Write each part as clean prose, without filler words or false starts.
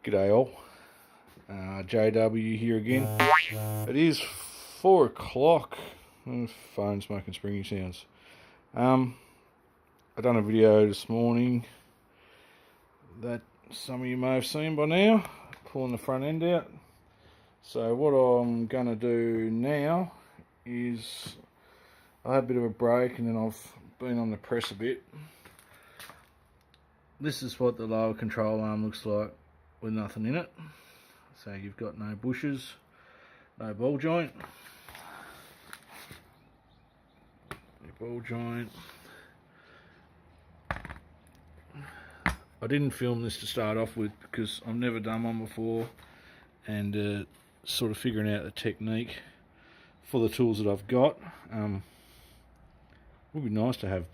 G'day all, JW here again. It is 4 o'clock. Phone smoking springy sounds. I done a video this morning that some of you may have seen by now, pulling the front end out. So what I'm going to do now is I had a bit of a break and then I've been on the press a bit. This is what the lower control arm looks like with nothing in it. So you've got no bushes, no ball joint. I didn't film this to start off with because I've never done one before, and sort of figuring out the technique for the tools that I've got. Would be nice to have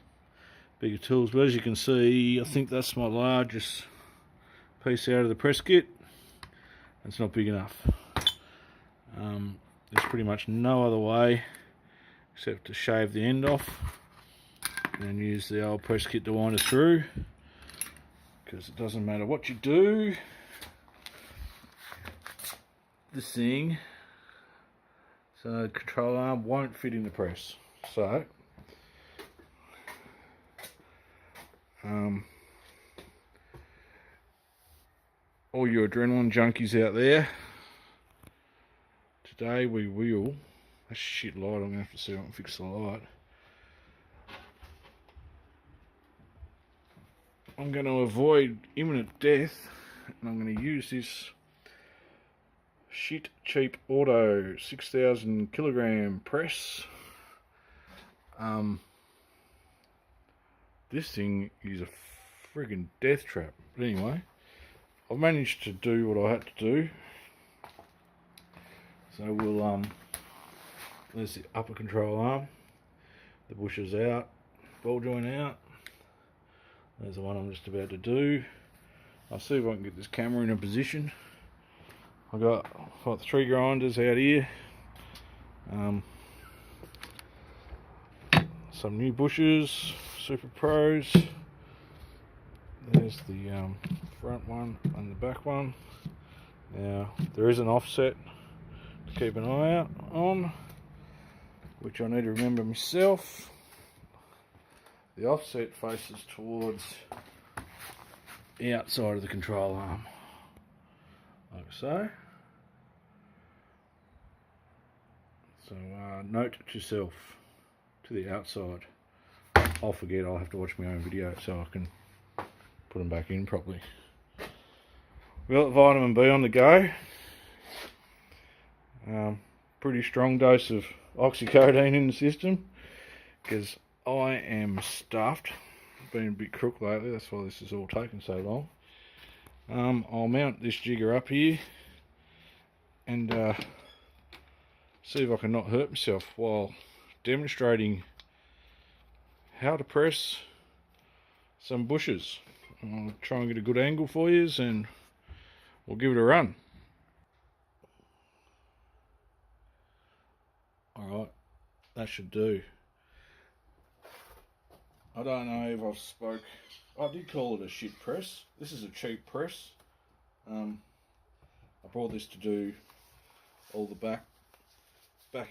bigger tools, but as you can see, I think that's my largest piece out of the press kit. It's not big enough. There's pretty much no other way except to shave the end off and use the old press kit to wind it through, because it doesn't matter what you do, this thing, so the control arm won't fit in the press. So all you adrenaline junkies out there, today we will, that's shit light, I'm going to have to see if I can fix the light. I'm going to avoid imminent death and I'm going to use this shit cheap auto 6,000 kilogram press. This thing is a friggin' death trap. But anyway, I've managed to do what I had to do. So we'll there's the upper control arm, the bushes out, ball joint out. There's the one I'm just about to do. I'll see if I can get this camera in a position. I've got the 3 grinders out here. Some new bushes, Super Pros. There's the front one and the back one. Now there is an offset to keep an eye out on, which I need to remember myself. The offset faces towards the outside of the control arm, like so. So note to self, to the outside. I'll forget, I'll have to watch my own video so I can put them back in properly. We've got vitamin B on the go. Pretty strong dose of oxycodone in the system because I am stuffed. Been a bit crook lately, that's why this is all taking so long. I'll mount this jigger up here and see if I can not hurt myself while demonstrating how to press some bushes. I'll try and get a good angle for you and we'll give it a run. Alright, that should do. I don't know if I've spoke. I did call it a shit press. This is a cheap press. I brought this to do all the back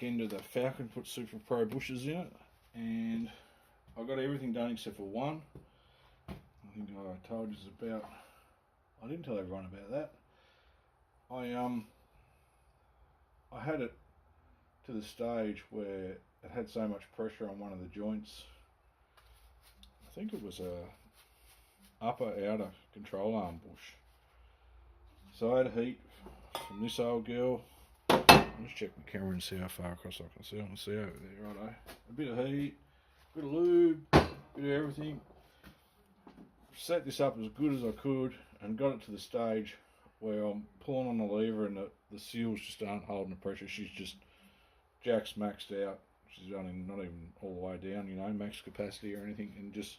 end of the Falcon, put Super Pro bushes in it, and I got everything done except for one. I think I told you about. I didn't tell everyone about that. I had it to the stage where it had so much pressure on one of the joints. I think it was a upper outer control arm bush. So I had heat from this old girl. I'll just check my camera and see how far across I can see. I can see over there, righto. A bit of heat, a bit of lube, a bit of everything. Set this up as good as I could and got it to the stage where I'm pulling on the lever and the seals just aren't holding the pressure. She's just jack's maxed out. She's only not even all the way down, you know, max capacity or anything, and just,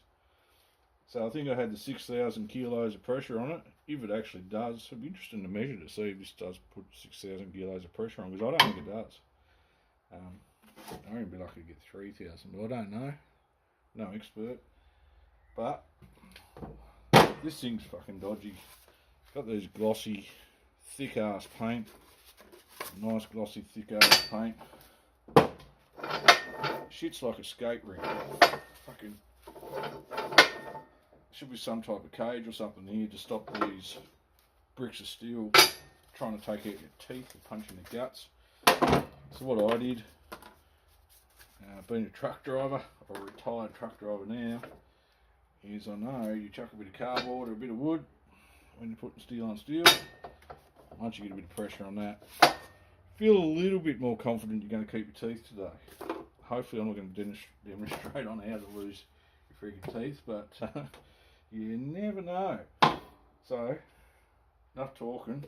so I think I had the 6,000 kilos of pressure on it. If it actually does, it'd be interesting to measure to see if this does put 6,000 kilos of pressure on, because I don't think it does. I reckon it'd be lucky to get 3,000, but I don't know. No expert. But this thing's fucking dodgy. Got these glossy, thick ass paint. Nice glossy, thick ass paint. Shit's like a skate rink. Fucking should be some type of cage or something here to stop these bricks of steel trying to take out your teeth or punch in the guts. So what I did, being a truck driver, or a retired truck driver now, is I know you chuck a bit of cardboard or a bit of wood when you're putting steel on steel. Once you get a bit of pressure on that, feel a little bit more confident you're going to keep your teeth today. Hopefully I'm not going to demonstrate on how to lose your freaking teeth, but you never know. So, enough talking,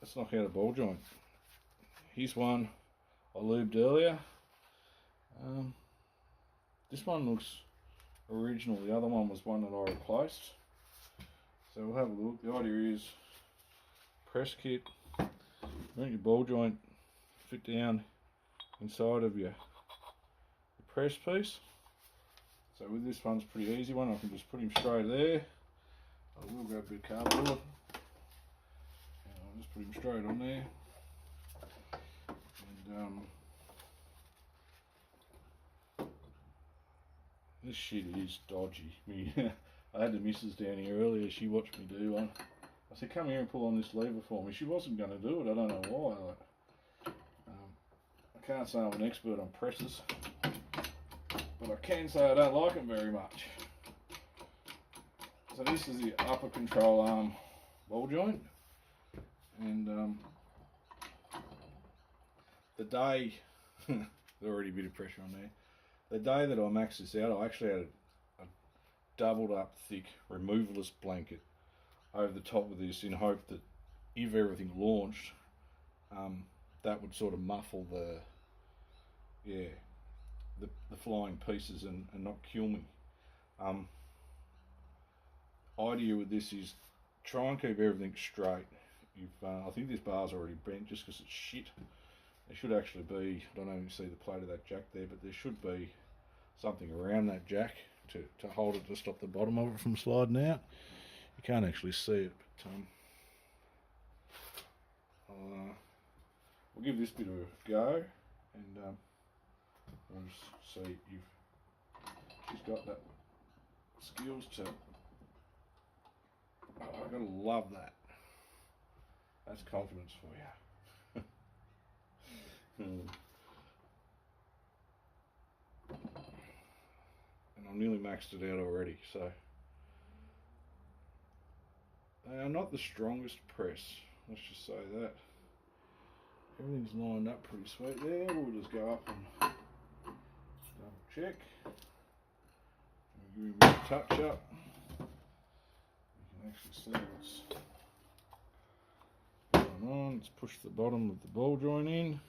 let's knock out a ball joint. Here's one I lubed earlier. This one looks original, the other one was one that I replaced. So we'll have a look. The idea is press kit, make your ball joint fit down inside of your press piece. So with this one's pretty easy one, I can just put him straight there. I will grab a bit of cardboard and I'll just put him straight on there. And this shit is dodgy. I had the missus down here earlier, she watched me do one. I said, come here and pull on this lever for me. She wasn't going to do it, I don't know why. I can't say I'm an expert on presses, but I can say I don't like them very much. So this is the upper control arm ball joint, and the day, there's already a bit of pressure on there, the day that I maxed this out, I actually had a doubled up thick removalist blanket over the top of this in hope that if everything launched, that would sort of muffle the flying pieces and not kill me. Idea with this is try and keep everything straight. I think this bar's already bent just because it's shit. There should actually be, I don't know if you see the plate of that jack there, but there should be something around that jack to hold it, to stop the bottom of it from sliding out. You can't actually see it, but we'll give this bit of a go, and we'll just see if she's got that skills to. Oh, I gotta love that. That's confidence for you. And I've nearly maxed it out already, so they are not the strongest press, let's just say that. Everything's lined up pretty sweet there. We'll just go up and double check. We'll give it a bit of touch up. You can actually see what's going on. Let's push the bottom of the ball joint in.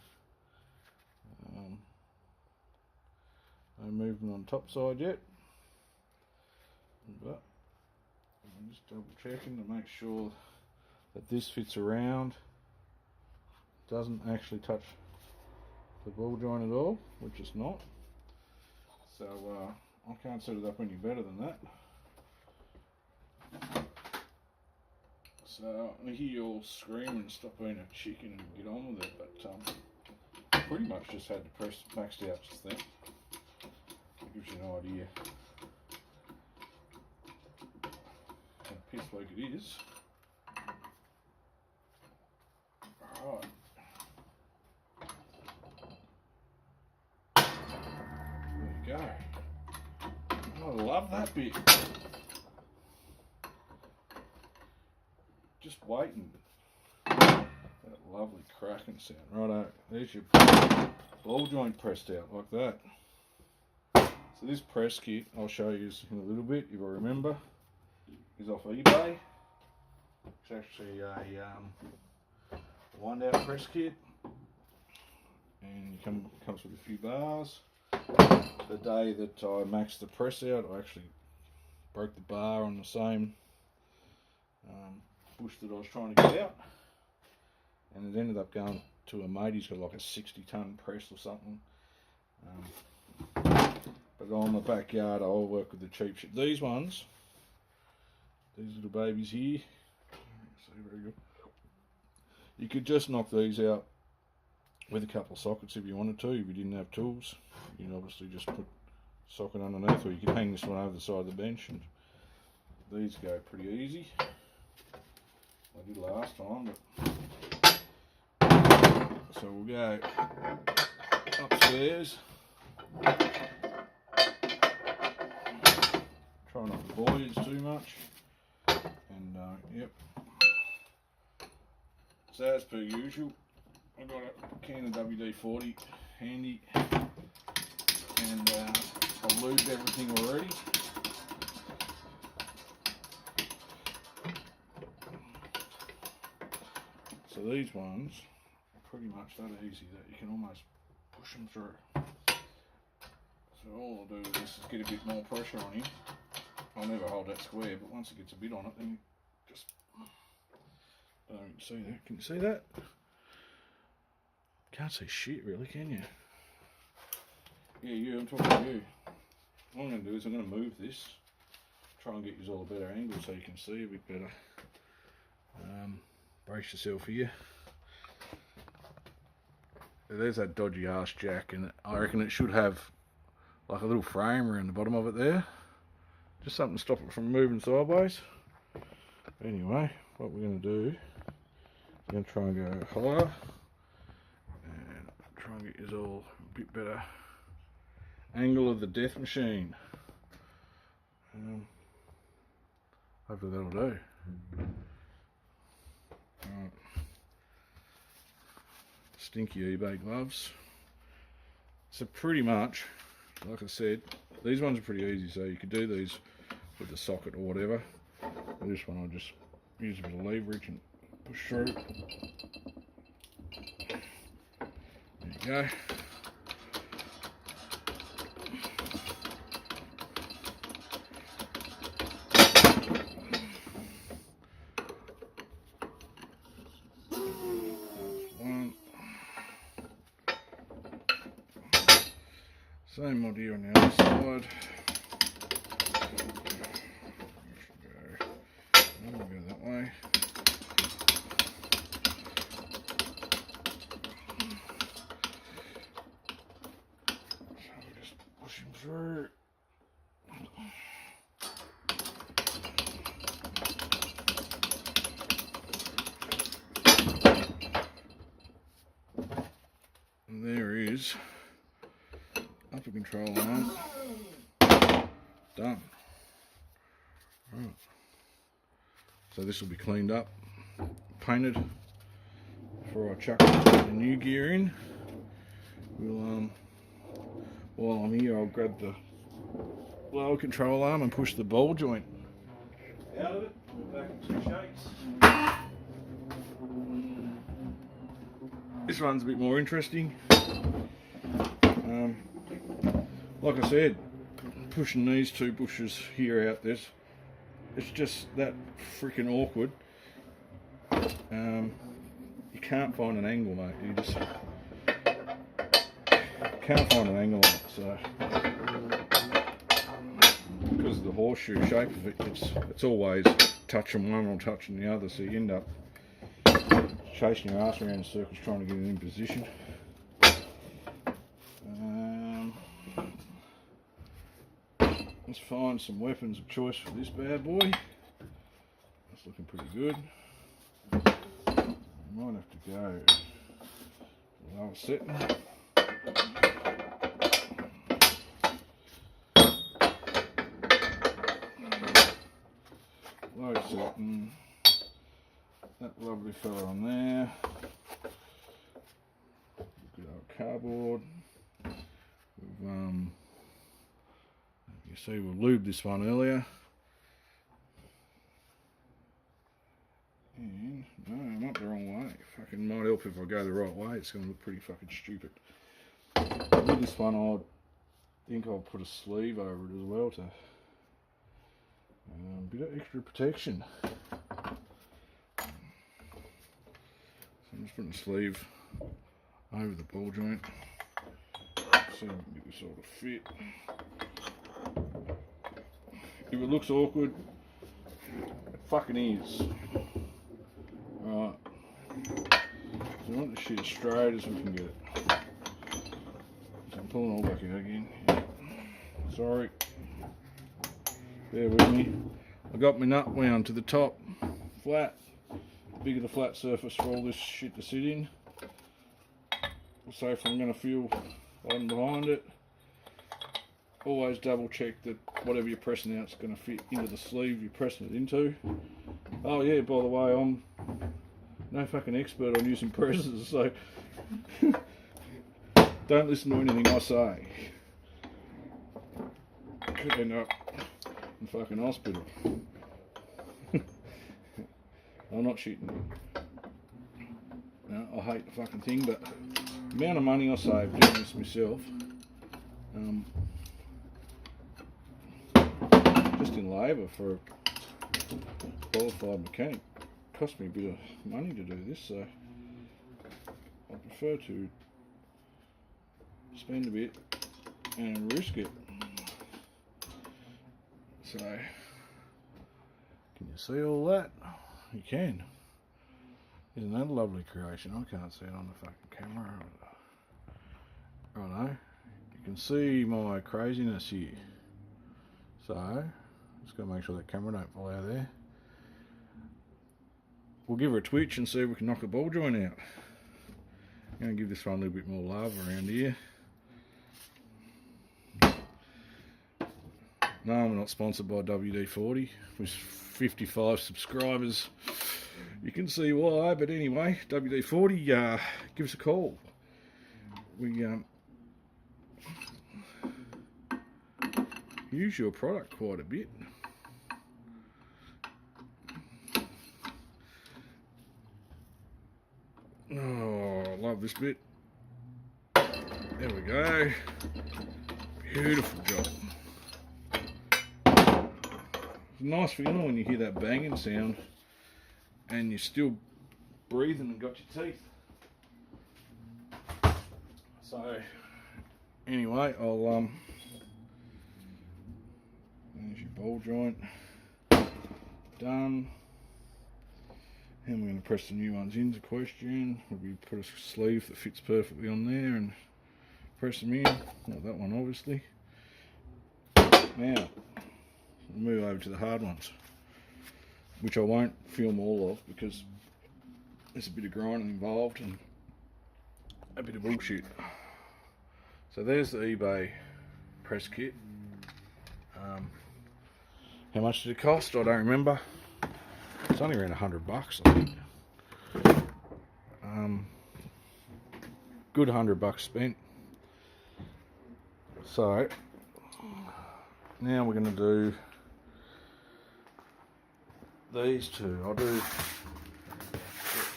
No movement on top side yet, but I'm just double checking to make sure that this fits around, doesn't actually touch the ball joint at all, which is not. So I can't set it up any better than that. So I hear you all scream and stop being a chicken and get on with it, but I pretty much just had the press maxed out just then. It gives you an idea how piss weak it is. Alright. There you go. I love that bit. Just waiting. That lovely cracking sound. Righto, there's your ball joint pressed out like that. So this press kit, I'll show you in a little bit if I remember, is off eBay. It's actually a wind out press kit, and it comes with a few bars. The day that I maxed the press out, I actually broke the bar on the same bush that I was trying to get out, and it ended up going to a mate. He's got like a 60-ton press or something. But on the backyard, I'll work with the cheap shit. These ones, these little babies here, see very good. You could just knock these out with a couple of sockets if you wanted to. If you didn't have tools, you can obviously just put a socket underneath, or you could hang this one over the side of the bench, and these go pretty easy. I did last time, but so we'll go upstairs. Try not to boys too much, and yep. So as per usual, I've got a can of WD-40 handy, and I've lubed everything already. So these ones are pretty much that easy that you can almost push them through. So all I'll do with this is get a bit more pressure on him. I'll never hold that square, but once it gets a bit on it, then you just, I don't see that. Can you see that? Can't see shit really, can you? Yeah, you, I'm talking to you. What I'm going to do is I'm going to move this, try and get you all a better angle so you can see a bit better. Brace yourself here. There's that dodgy ass jack, and I reckon it should have like a little frame around the bottom of it there. Just something to stop it from moving sideways. Anyway, what we're going to do, we're going to try and go higher and try and get you all a bit better angle of the death machine. Hopefully that'll do. Right. Stinky eBay gloves. So pretty much, like I said, these ones are pretty easy, so you could do these with the socket or whatever. This one I'll just use a bit of leverage and push through. There you go. Same idea on the other side. We'll go that way. So we just push him through. And there is upper control arm done. Right. So this will be cleaned up, painted before I chuck the new gear in. We'll while I'm here, I'll grab the lower control arm and push the ball joint out of it, back into shakes. This one's a bit more interesting. Like I said, pushing these two bushes here out this, it's just that freaking awkward. You can't find an angle, mate. You just can't find an angle on it. So because of the horseshoe shape of it, it's always touching one or touching the other. So you end up chasing your ass around in circles trying to get it in position. Let's find some weapons of choice for this bad boy. That's looking pretty good. Might have to go lower setting. Low setting. That lovely fella on there. Good old cardboard. We've you see we lubed this one earlier. And no, I'm up the wrong way. Fucking might help if I go the right way. It's going to look pretty fucking stupid. With this one, I think I'll put a sleeve over it as well to a bit of extra protection. So I'm just putting a sleeve over the ball joint so I can get this sort of fit. If it looks awkward, it fucking is. Right. So we want the shit as straight as we can get it. So I'm pulling all back out again. Yeah. Sorry. Bear with me. I got my nut wound to the top, flat. Bigger the flat surface for all this shit to sit in. So if I'm going to feel on behind it, always double check that whatever you're pressing out is going to fit into the sleeve you're pressing it into. Oh yeah, by the way, I'm no fucking expert on using presses, so don't listen to anything I say. Could end up in fucking hospital. I'm not shitting. No, I hate the fucking thing, but the amount of money I save doing this myself, just in labour for a qualified mechanic, cost me a bit of money to do this, so I prefer to spend a bit and risk it. So, can you see all that? You can. Isn't that a lovely creation? I can't see it on the fucking camera. Righto. You can see my craziness here. So, just gotta make sure that camera don't fall out of there. We'll give her a twitch and see if we can knock a ball joint out. I'm gonna give this one a little bit more love around here. No, I'm not sponsored by WD-40. With 55 subscribers, you can see why. But anyway, WD-40, give us a call. We use your product quite a bit. Oh, I love this bit. There we go. Beautiful job. It's a nice feeling when you hear that banging sound and you're still breathing and got your teeth. So anyway, I'll there's your ball joint done, and we're going to press the new ones into question. We put a sleeve that fits perfectly on there and press them in. Well, that one obviously. Now we'll move over to the hard ones, which I won't film all of because there's a bit of grinding involved and a bit of bullshit. So there's the eBay press kit. How much did it cost? I don't remember. It's only around $100, I think. Good $100 spent. So now we're going to do these two. I'll do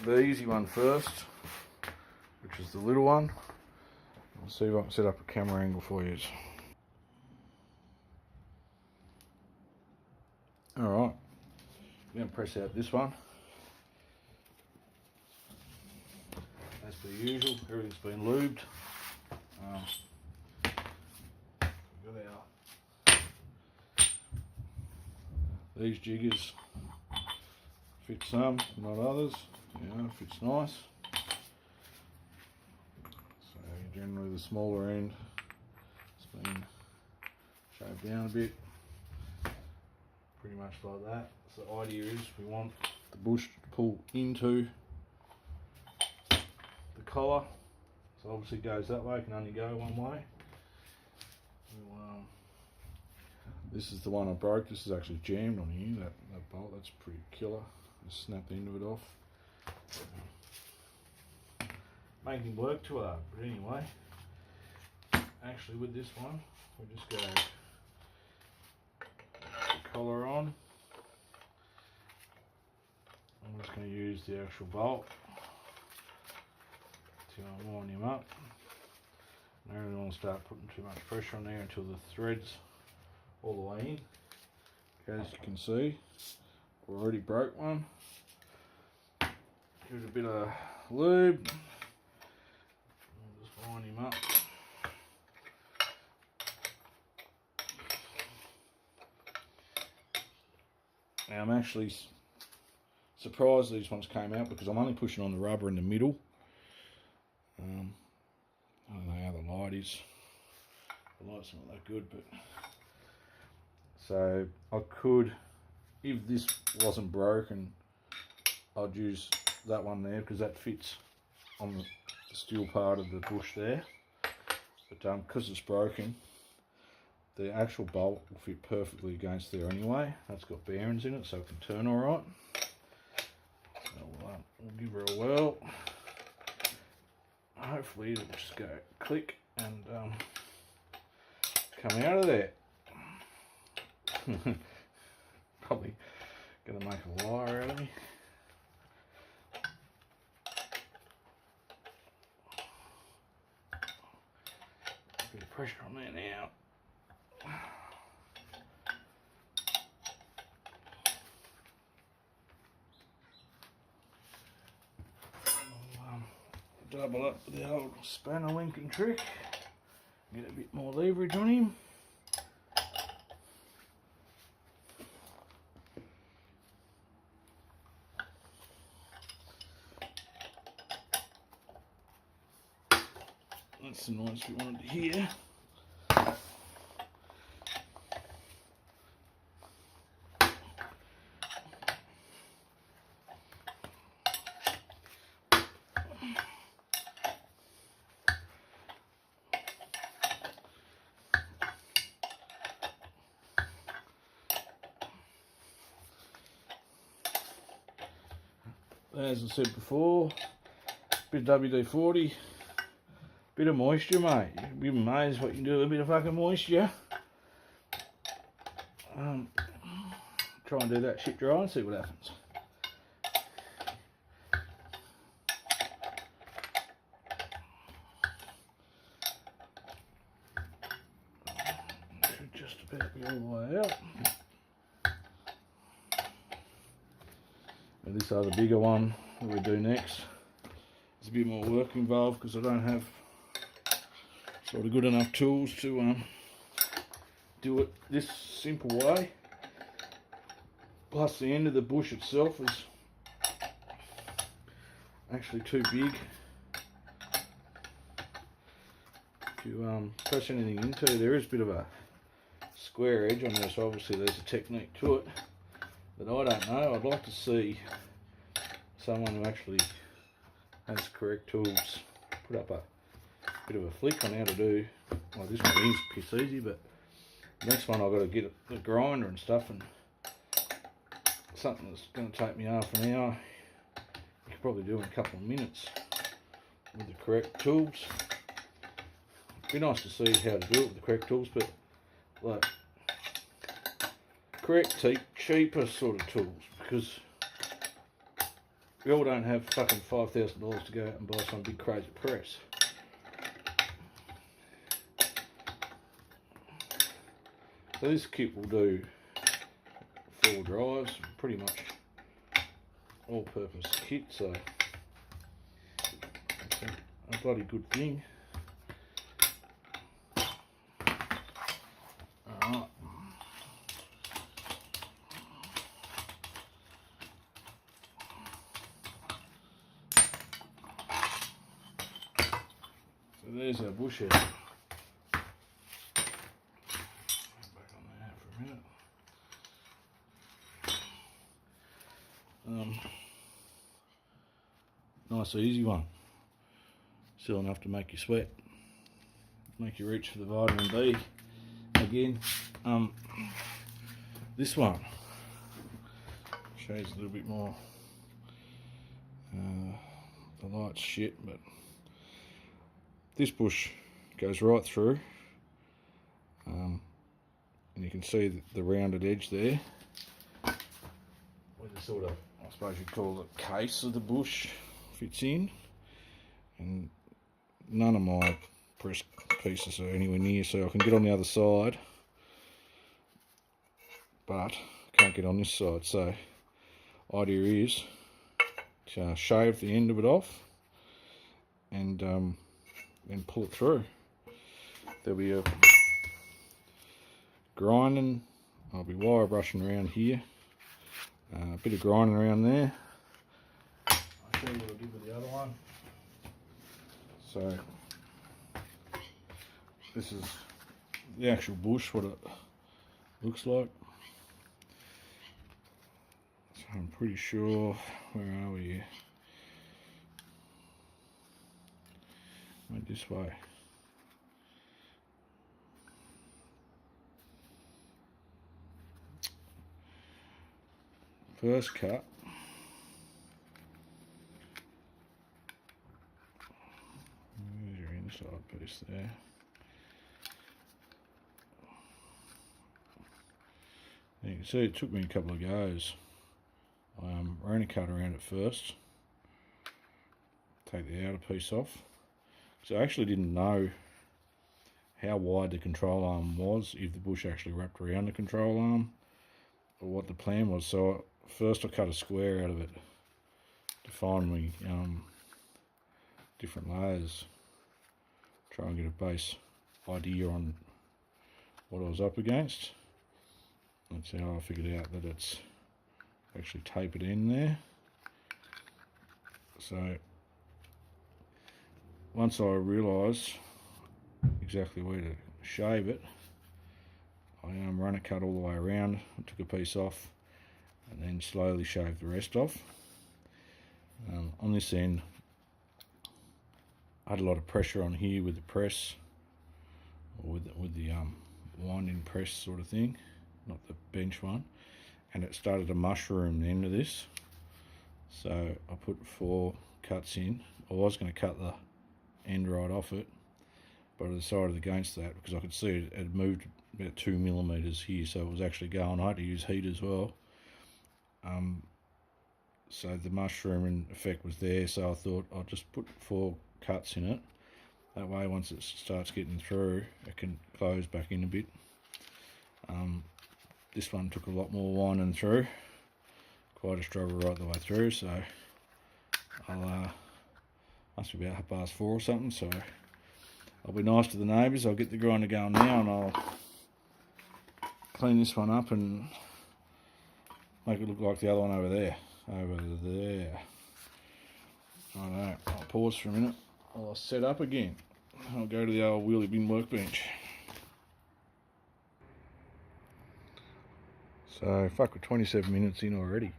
the easy one first, which is the little one. I'll see if I can set up a camera angle for you. Alright, I'm going to press out this one. As per usual, everything's been lubed. Got our these jiggers fit some, not others. Yeah, fits nice. So generally the smaller end has been shaved down a bit. Pretty much like that. So the idea is we want the bush to pull into the collar. So obviously it goes that way, it can only go one way. This is the one I broke. This is actually jammed on here, that bolt. That's pretty killer. Just snap the end of it off. Making work too hard, but anyway. Actually with this one, we just go collar on. I'm just going to use the actual bolt to line him up. I don't really want to start putting too much pressure on there until the thread's all the way in. As you can see, I already broke one. Give it a bit of lube. I'll just line him up. Now I'm actually surprised these ones came out because I'm only pushing on the rubber in the middle. I don't know how the light is. The light's not that good, but so I could, if this wasn't broken, I'd use that one there because that fits on the steel part of the bush there. But because it's broken, the actual bolt will fit perfectly against there anyway. That's got bearings in it, so it can turn all right. So we'll give her a whirl. Hopefully it'll just go click and come out of there. Probably gonna make a liar out of me. A bit of pressure on there now. Double up with the old spanner linking trick, get a bit more leverage on him. That's the noise we wanted to hear. As I said before, bit of WD-40, bit of moisture, mate. You'd be amazed what you can do with a bit of fucking moisture. Try and do that shit dry and see what happens. Should just about be all the way out. And this other bigger one that we do next, there's a bit more work involved because I don't have sort of good enough tools to do it this simple way. Plus the end of the bush itself is actually too big to press anything into. There is a bit of a square edge on there, so obviously there's a technique to it that I don't know. I'd like to see someone who actually has correct tools put up a bit of a flick on how to do. Well, this one is piss easy, but the next one I've got to get the grinder and stuff, and something that's going to take me half an hour. You could probably do in a couple of minutes with the correct tools. It'd be nice to see how to do it with the correct tools, but like correct, cheaper sort of tools, because we all don't have fucking $5,000 to go out and buy some big crazy press. So this kit will do 4 drives, pretty much all-purpose kit, so it's a bloody good thing. Alright. So there's our bush head. Back on there for a minute. Nice easy one. Still enough to make you sweat, make you reach for the vitamin B. Again, this one shows a little bit more. The light's shit, but this bush goes right through, and you can see the rounded edge there, where the sort of, I suppose you'd call it, case of the bush fits in, and none of my press pieces are anywhere near, so I can get on the other side, but I can't get on this side. So idea is to shave the end of it off and then pull it through. There'll be a grinding, I'll be wire brushing around here, a bit of grinding around there, show you what I did with the other one. So this is the actual bush, what it looks like. So I'm pretty sure, where are we here? Went this way. First cut. There's your inside piece there. And you can see it took me a couple of goes. I ran a cut around it first. Take the outer piece off. So I actually didn't know how wide the control arm was, if the bush actually wrapped around the control arm, or what the plan was. So first I cut a square out of it to find me different layers, try and get a base idea on what I was up against. That's how I figured out that it's actually tapered in there. So once I realised exactly where to shave it, I ran a cut all the way around, took a piece off, and then slowly shaved the rest off. On this end, I had a lot of pressure on here with the press, or with the winding press sort of thing, not the bench one, and it started to mushroom the end of this. So I put 4 cuts in. I was going to cut the end right off it, but I decided against that because I could see it had moved about 2 millimeters here, so it was actually going. I had to use heat as well. So the mushrooming effect was there, so I thought I'll just put 4 cuts in it. That way, once it starts getting through, it can close back in a bit. This one took a lot more winding through, quite a struggle right the way through, so I'll must be about 4:30 or something, so I'll be nice to the neighbours. I'll get the grinder going now and I'll clean this one up and make it look like the other one over there. Righto, I'll pause for a minute. I'll set up again. I'll go to the old wheelie bin workbench. So fuck, we're 27 minutes in already.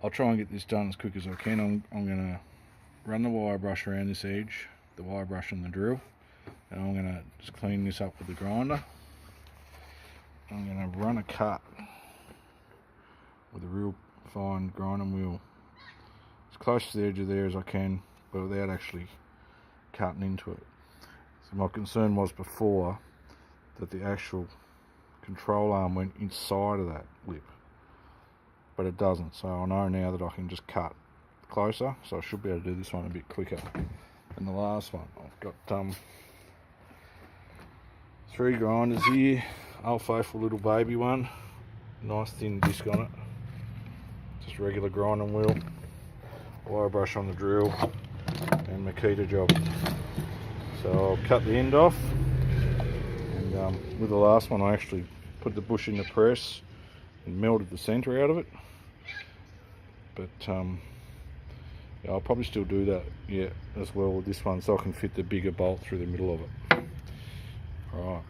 I'll try and get this done as quick as I can. I'm going to run the wire brush around this edge, the wire brush and the drill, and I'm going to just clean this up with the grinder. I'm going to run a cut with a real fine grinding wheel as close to the edge of there as I can, but without actually cutting into it. So my concern was before that the actual control arm went inside of that lip, but it doesn't. So I know now that I can just cut closer, so I should be able to do this one a bit quicker than the last one. I've got 3 grinders here, old faithful little baby one, nice thin disc on it, just regular grinding wheel, wire brush on the drill, and Makita job. So I'll cut the end off, and with the last one I actually put the bush in the press and melted the centre out of it, but yeah, I'll probably still do that as well with this one, so I can fit the bigger bolt through the middle of it. Alright.